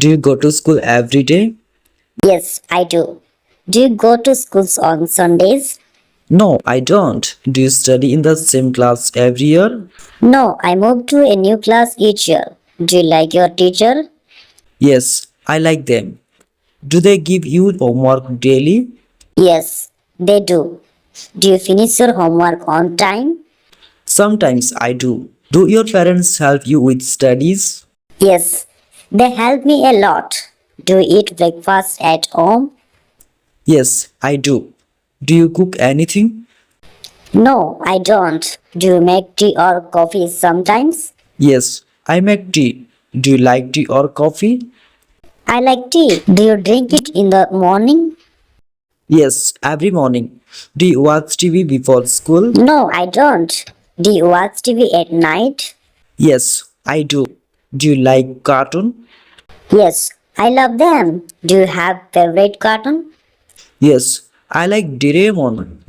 Do you go to school every day? Yes, I do. Do you go to schools on Sundays? No, I don't. Do you study in the same class every year? No, I move to a new class each year. Do you like your teacher? Yes, I like them. Do they give you homework daily? Yes, they do. Do you finish your homework on time? Sometimes I do. Do your parents help you with studies? Yes, they help me a lot. Do you eat breakfast at home? Yes, I do. Do you cook anything? No, I don't. Do you make tea or coffee sometimes? Yes, I make tea. Do you like tea or coffee? I like tea. Do you drink it in the morning? Yes, every morning. Do you watch TV before school? No, I don't. Do you watch TV at night? Yes, I do. Do you like cartoon? Yes, I love them. Do you have favorite cartoon? Yes, I like Doraemon.